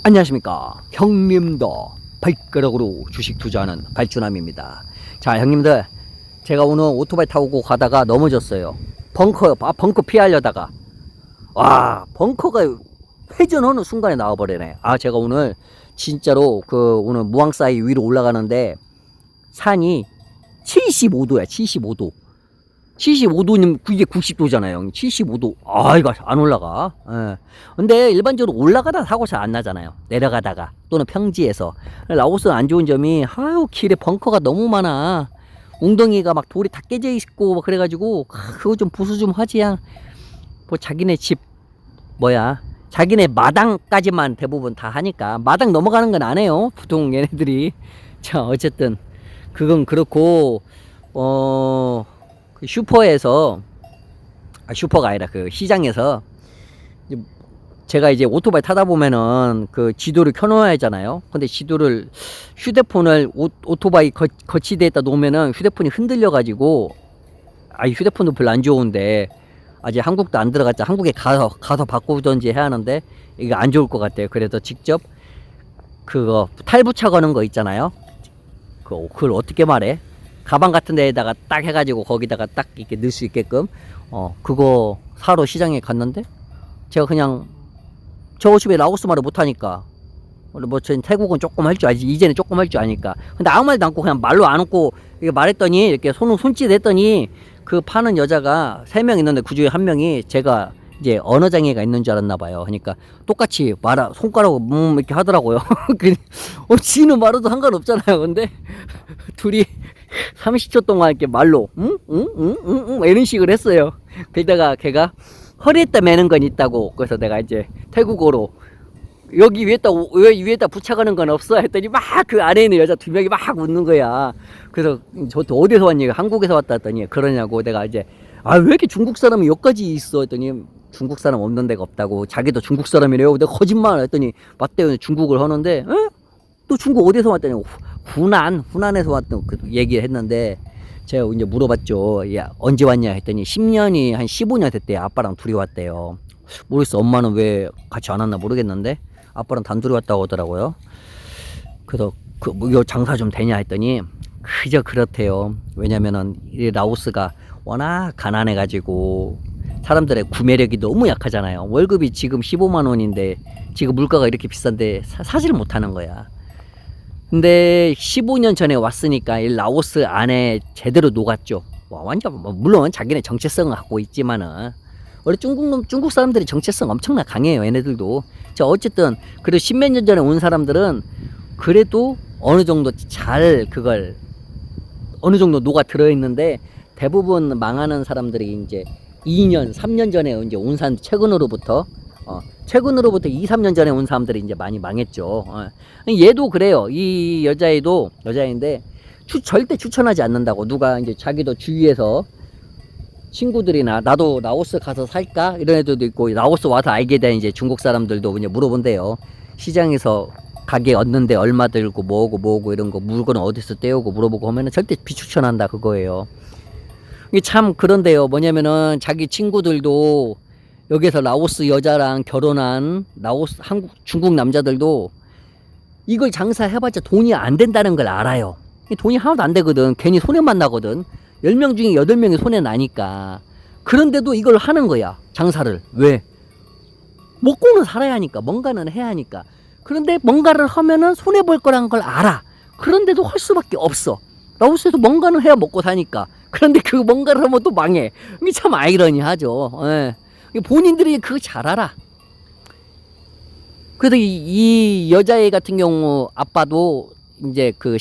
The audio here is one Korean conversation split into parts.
안녕하십니까 형님도 발가락으로 주식 투자하는 발주남입니다. 자 형님들, 제가 오늘 오토바이 타고 가다가 넘어졌어요. 벙커 피하려다가 와 벙커가 회전하는 순간에 나와버리네. 제가 오늘 진짜로 오늘 무항사이 위로 올라가는데 산이 75도야. 75도면 그게 90도잖아요. 75도. 이거 안 올라가. 예. 근데 일반적으로 올라가다 사고 잘 안 나잖아요. 내려가다가 또는 평지에서. 라오스는 안 좋은 점이 길에 벙커가 너무 많아. 웅덩이가 막 돌이 다 깨져 있고 막 그래가지고 그거 좀 보수 좀 하지야. 뭐 자기네 집 자기네 마당까지만 대부분 다 하니까 마당 넘어가는 건 안 해요. 보통 얘네들이. 자 어쨌든 그건 그렇고 그 슈퍼에서 슈퍼가 아니라 그 시장에서 제가 이제 오토바이 타다 보면은 그 지도를 켜놓아야 하잖아요. 근데 지도를 휴대폰을 오토바이 거치대에다 놓으면은 휴대폰이 흔들려 가지고 휴대폰도 별로 안 좋은데 아직 한국도 안 들어갔자. 한국에 가서 바꾸던지 해야 하는데 이게 안 좋을 것 같아요. 그래서 직접 그거 탈부착 거는 거 있잖아요. 그걸 어떻게 말해? 가방 같은 데에다가 딱 해가지고 거기다가 딱 이렇게 넣을 수 있게끔 그거 사러 시장에 갔는데 제가 그냥 저 집에 라오스 말을 못하니까 전 태국은 조금 할 줄 알지. 이제는 조금 할 줄 아니까. 근데 아무 말도 않고 그냥 말로 안 웃고 이렇게 말했더니 이렇게 손짓 했더니 그 파는 여자가 3명 있는데 그 중에 한 명이 제가 이제 언어장애가 있는 줄 알았나 봐요. 그러니까 똑같이 손가락으로 이렇게 하더라고요. 지는 말해도 상관없잖아요. 근데 둘이 30초 동안 이렇게 말로 이런 식으로 했어요. 그러다가 걔가 허리에다 매는 건 있다고. 그래서 내가 이제 태국어로 여기 위에다 부착하는 건 없어 했더니 막 그 안에 있는 여자 2명이 막 웃는 거야. 그래서 저도 어디서 왔니? 한국에서 왔다 했더니 그러냐고. 내가 이제 왜 이렇게 중국 사람이 여기까지 있어 했더니 중국 사람 없는 데가 없다고. 자기도 중국 사람이래요. 내가 거짓말 했더니 맞대요. 중국을 하는데 또 중국 어디서 왔더니 후난에서 왔던 그 얘기를 했는데 제가 이제 물어봤죠. 야 언제 왔냐 했더니 10년이 한 15년 됐대요. 아빠랑 둘이 왔대요. 모르겠어. 엄마는 왜 같이 안 왔나 모르겠는데 아빠랑 단둘이 왔다고 하더라고요. 그래서 요 장사 좀 되냐 했더니 그저 그렇대요. 왜냐면은 이 라오스가 워낙 가난해 가지고 사람들의 구매력이 너무 약하잖아요. 월급이 지금 15만 원인데 지금 물가가 이렇게 비싼데 사지를 못하는 거야. 근데 15년 전에 왔으니까 이 라오스 안에 제대로 녹았죠. 완전 물론 자기네 정체성을 갖고 있지만은 원래 중국 사람들이 정체성 엄청나 강해요. 얘네들도. 어쨌든 그래도 10몇 년 전에 온 사람들은 그래도 어느 정도 잘 그걸 어느 정도 녹아 들어 있는데 대부분 망하는 사람들이 이제 2년, 3년 전에 이제 온 사람 최근으로부터 2, 3년 전에 온 사람들이 이제 많이 망했죠. 얘도 그래요. 이 여자인데 절대 추천하지 않는다고. 누가 이제 자기도 주위에서 친구들이나 나도 라오스 가서 살까? 이런 애들도 있고, 라오스 와서 알게 된 이제 중국 사람들도 이제 물어본대요. 시장에서 가게 얻는데 얼마 들고 뭐고 이런 거 물건 어디서 떼오고 물어보고 하면은 절대 비추천한다 그거예요. 이게 참 그런데요. 뭐냐면은 자기 친구들도 여기서 라오스 여자랑 결혼한 중국 남자들도 이걸 장사해봤자 돈이 안 된다는 걸 알아요. 돈이 하나도 안 되거든. 괜히 손해만 나거든. 10명 중에 8명이 손해 나니까. 그런데도 이걸 하는 거야. 장사를. 왜? 먹고는 살아야 하니까. 뭔가는 해야 하니까. 그런데 뭔가를 하면은 손해 볼 거란 걸 알아. 그런데도 할 수밖에 없어. 라오스에서 뭔가는 해야 먹고 사니까. 그런데 그 뭔가를 하면 또 망해. 이게 참 아이러니하죠. 예. 본인들이 그거 잘 알아. 그래도 이 여자애 같은 경우 아빠도 이제 그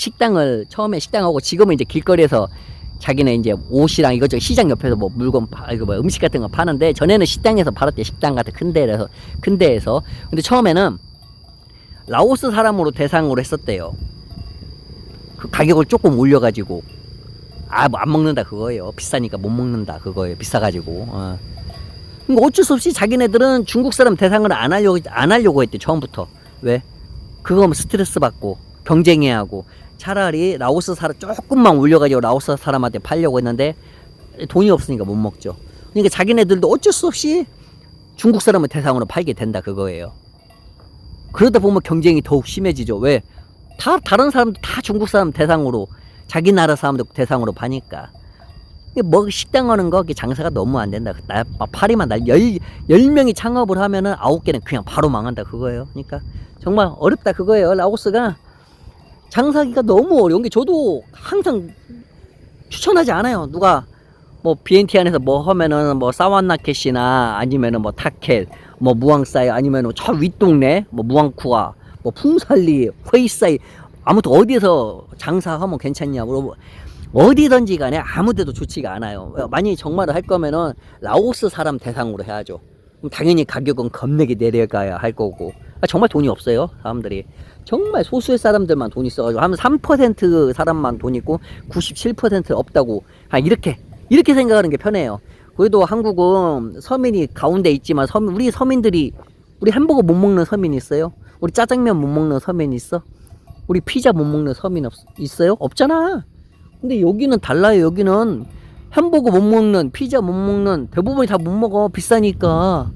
처음에 식당하고 지금은 이제 길거리에서 자기네 이제 옷이랑 이것저것 시장 옆에서 뭐 물건 음식 같은 거 파는데 전에는 식당에서 팔았대. 식당 같은 큰 데에서. 근데 처음에는 라오스 사람으로 대상으로 했었대요. 그 가격을 조금 올려가지고 뭐 안 먹는다 그거예요. 비싸니까 못 먹는다 그거예요. 비싸가지고. 그러니까 어쩔 수 없이 자기네들은 중국 사람 대상을 안 하려고 했대. 처음부터. 왜? 그거 스트레스 받고 경쟁해야 하고. 차라리 라오스 사람 조금만 올려가지고 라오스 사람한테 팔려고 했는데 돈이 없으니까 못 먹죠. 그러니까 자기네들도 어쩔 수 없이 중국 사람을 대상으로 팔게 된다 그거예요. 그러다 보면 경쟁이 더욱 심해지죠. 왜? 다른 사람도 다 중국 사람 대상으로, 자기 나라 사람들 대상으로 파니까. 뭐 식당 하는 거 장사가 너무 안 된다. 파리만 10명이 창업을 하면은 9개는 그냥 바로 망한다 그거예요. 그러니까 정말 어렵다 그거예요. 라오스가 장사하기가 너무 어려운 게, 저도 항상 추천하지 않아요. 누가 뭐 BNT 안에서 뭐 하면은 뭐 사완나켓이나 아니면은 뭐 타켓, 뭐 무앙사이, 아니면은 저 윗동네 뭐 무앙쿠아, 뭐 풍살리, 회이사이, 아무튼 어디에서 장사하면 괜찮냐 물어보. 어디든지 간에 아무 데도 좋지가 않아요. 만약에 정말 할 거면은 라오스 사람 대상으로 해야죠. 그럼 당연히 가격은 겁내게 내려가야 할 거고. 정말 돈이 없어요 사람들이. 정말 소수의 사람들만 돈 있어가지고 한 3% 사람만 돈 있고 97% 없다고. 이렇게 생각하는 게 편해요. 그래도 한국은 서민이 가운데 있지만 우리 서민들이, 우리 햄버거 못 먹는 서민 있어요? 우리 짜장면 못 먹는 서민 있어? 우리 피자 못 먹는 서민 있어요? 없잖아. 근데 여기는 달라요. 여기는 햄버거 못 먹는, 피자 못 먹는, 대부분이 다 못 먹어. 비싸니까.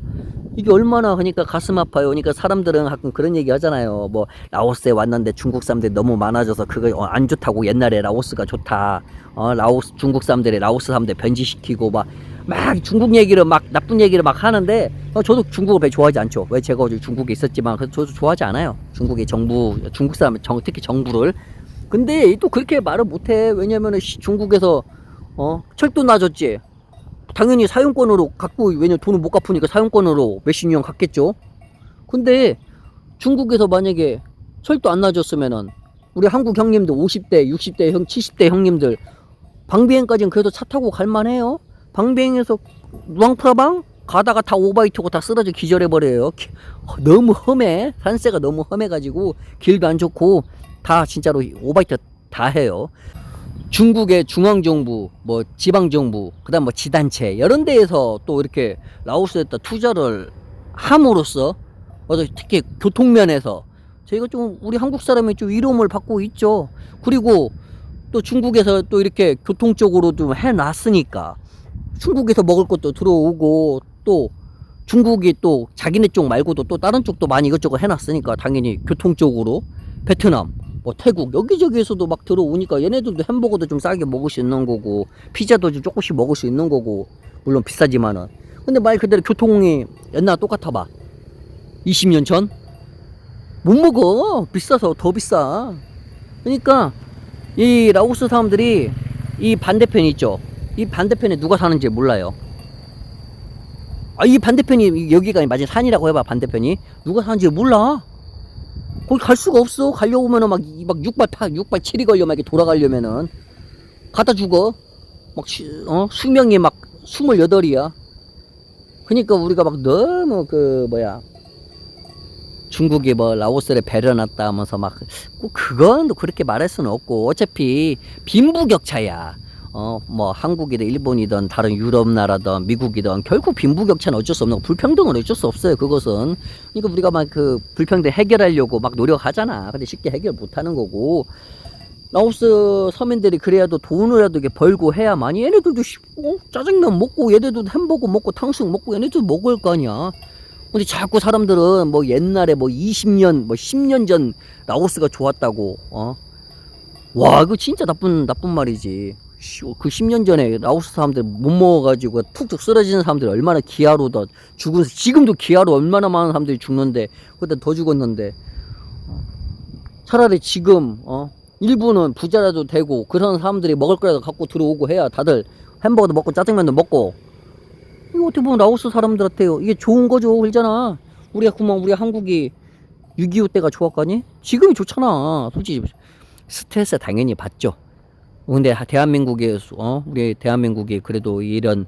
이게 얼마나, 그러니까 가슴 아파요. 그러니까 사람들은 가끔 그런 얘기 하잖아요. 뭐 라오스에 왔는데 중국 사람들이 너무 많아져서 그거 안 좋다고. 옛날에 라오스가 좋다. 중국 사람들이 라오스 사람들 변질시키고 막 중국 얘기를 막 나쁜 얘기를 막 하는데, 저도 중국을 별로 좋아하지 않죠. 왜? 제가 중국에 있었지만 저도 좋아하지 않아요. 중국 사람, 특히 정부를. 근데 또 그렇게 말을 못해. 왜냐면은 중국에서 철도 놔줬지. 당연히 사용권으로 갖고, 왜냐면 돈을 못 갚으니까 사용권으로 몇십 년 갔겠죠. 근데 중국에서 만약에 철도 안 놔줬으면은 우리 한국 형님들 50대 60대 70대 형님들 방비행까지는 그래도 차 타고 갈만해요. 방비행에서 루앙프라방 가다가 다 오바이트고 다 쓰러져 기절해버려요. 너무 험해. 산세가 너무 험해가지고 길도 안 좋고 다 진짜로 오바이트 다 해요. 중국의 중앙정부, 뭐 지방정부, 그다음 뭐 지단체 이런 데에서 또 이렇게 라오스에다 투자를 함으로써 특히 교통면에서 저희가 좀, 우리 한국 사람이 좀 이로움을 받고 있죠. 그리고 또 중국에서 또 이렇게 교통 쪽으로 좀 해놨으니까 중국에서 먹을 것도 들어오고, 또 중국이 또 자기네 쪽 말고도 또 다른 쪽도 많이 이것저것 해놨으니까 당연히 교통 쪽으로 베트남, 뭐 태국 여기저기에서도 막 들어오니까 얘네들도 햄버거도 좀 싸게 먹을 수 있는 거고, 피자도 좀 조금씩 먹을 수 있는 거고, 물론 비싸지만은. 근데 말 그대로 교통이 옛날 똑같아 봐. 20년 전 못 먹어. 비싸서 더 비싸. 그러니까 이 라오스 사람들이 이 반대편 있죠. 이 반대편에 누가 사는지 몰라요. 이 반대편이, 여기가 마치 산이라고 해봐. 반대편이 누가 사는지 몰라. 거기 갈 수가 없어. 가려고 하면은 막 6발 7이 걸려. 막 이렇게 돌아가려면은 가다 죽어. 막 수명이 막 28이야. 그러니까 우리가 막 너무 중국이 뭐 라오스를 배려놨다 하면서 막 꼭 그건 또 그렇게 말할 수는 없고, 어차피 빈부격차야. 뭐 한국이든 일본이든 다른 유럽 나라든 미국이든 결국 빈부격차는 어쩔 수 없는 거, 불평등은 어쩔 수 없어요 그것은. 그러니까 우리가 막 그 불평등 해결하려고 막 노력하잖아. 근데 쉽게 해결 못하는 거고, 라오스 서민들이 그래야도 돈이라도 이렇게 벌고 해야만이 얘네들도 짜장면 먹고, 얘네들도 햄버거 먹고 탕수육 먹고 얘네들도 먹을 거 아니야. 근데 자꾸 사람들은 뭐 옛날에 뭐 20년 뭐 10년 전 라오스가 좋았다고. 와, 이거 진짜 나쁜 말이지. 그 10년 전에 라오스 사람들 못 먹어가지고 툭툭 쓰러지는 사람들이 얼마나 기아로 더 죽은, 지금도 기아로 얼마나 많은 사람들이 죽는데, 그때 더 죽었는데. 차라리 지금 일부는 부자라도 되고 그런 사람들이 먹을 거라도 갖고 들어오고 해야 다들 햄버거도 먹고 짜장면도 먹고. 이거 어떻게 보면 라오스 사람들한테요 이게 좋은 거죠. 그러잖아. 우리 한국이 6.25 때가 좋았거니? 지금이 좋잖아. 솔직히 스트레스 당연히 받죠. 근데 우리 대한민국이 그래도 이런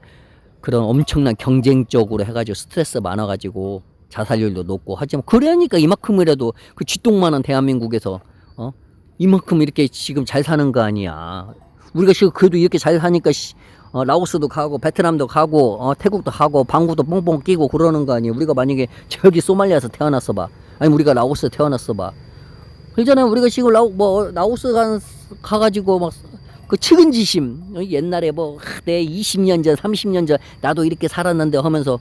그런 엄청난 경쟁적으로 해가지고 스트레스 많아가지고 자살률도 높고 하지만, 그러니까 이만큼이라도 그 쥐똥만한 대한민국에서 이만큼 이렇게 지금 잘 사는 거 아니야. 우리가 지금 그래도 이렇게 잘 사니까 라오스도 가고 베트남도 가고 태국도 가고 방구도 뽕뽕 끼고 그러는 거 아니에요. 우리가 만약에 저기 소말리아에서 태어났어 봐, 아니 우리가 라오스에 태어났어 봐, 그러잖아요. 우리가 지금 라오스 가가지고 막 그 측은지심, 옛날에 뭐 내 20년 전 30년 전 나도 이렇게 살았는데 하면서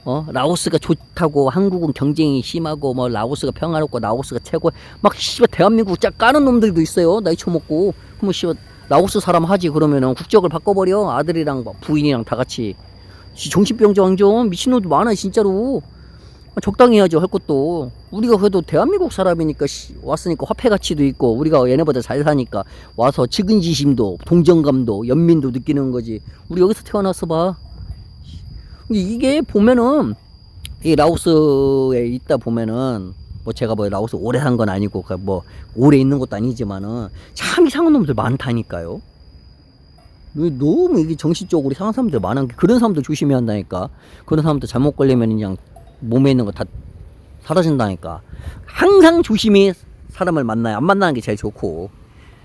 라오스가 좋다고, 한국은 경쟁이 심하고, 뭐, 라오스가 평화롭고, 라오스가 최고, 막, 씨발, 대한민국 짝 까는 놈들도 있어요. 나이 처먹고. 그럼, 씨발, 라오스 사람 하지. 그러면은 국적을 바꿔버려. 아들이랑 막 부인이랑 다 같이. 정신병자 좀 미친놈도 많아, 진짜로. 적당히 해야죠, 할 것도. 우리가 그래도 대한민국 사람이니까, 왔으니까 화폐 가치도 있고, 우리가 얘네보다 잘 사니까, 와서 측은지심도, 동정감도, 연민도 느끼는 거지. 우리 여기서 태어났어 봐. 이게 보면은 이 라오스에 있다 보면은 뭐 제가 뭐 라오스 오래 산 건 아니고 뭐 오래 있는 것도 아니지만은 참 이상한 놈들 많다니까요. 너무 이게 정신적으로 이상한 사람들 많은 게, 그런 사람들 조심해야 한다니까. 그런 사람들 잘못 걸리면 그냥 몸에 있는 거 다 사라진다니까. 항상 조심히 사람을 만나야, 안 만나는 게 제일 좋고.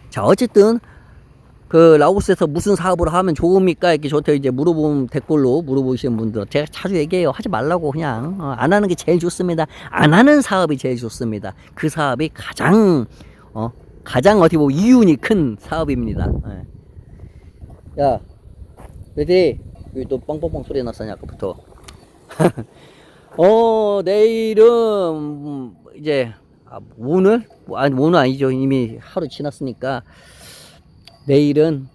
자, 어쨌든 그 라오스에서 무슨 사업을 하면 좋습니까? 이렇게 저한테 이제 물어보면, 댓글로 물어보시는 분들 제가 자주 얘기해요. 하지 말라고. 그냥 안 하는 게 제일 좋습니다. 안 하는 사업이 제일 좋습니다. 그 사업이 가장 어떻게 보면 이윤이 큰 사업입니다. 예. 야, 레디, 여기 또 뻥뻥뻥 소리 났었냐 아까부터. 내일은 이제 오늘 오늘 아니죠. 이미 하루 지났으니까. 내일은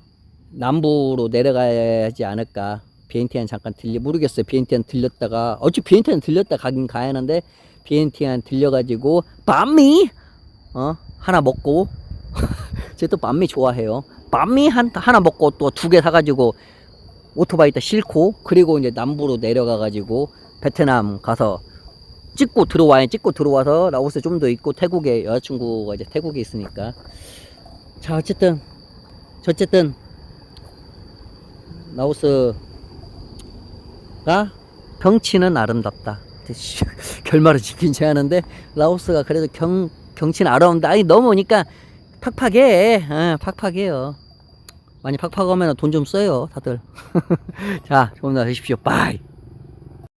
남부로 내려가야지 않을까. 비엔티안 잠깐 모르겠어요. 비엔티안 들렸다가, 어차피 비엔티안 들렸다 가긴 가야 하는데, 비엔티안 들려가지고 밤미 하나 먹고 제가 또 밤미 좋아해요. 밤미 하나 먹고 또 2개 사가지고 오토바이 다 싣고, 그리고 이제 남부로 내려가가지고 베트남 가서 찍고 들어와서 라오스 좀 더 있고, 태국에 여자친구가 이제 태국에 있으니까. 자, 어쨌든 라오스가 경치는 아름답다. 결말을 지키지 않은데, 라오스가 그래도 경치는 아름답다. 아니, 넘어오니까 팍팍해. 팍팍해요. 많이 팍팍하면 돈 좀 써요, 다들. 자, 좋은 날 되십시오. 바이.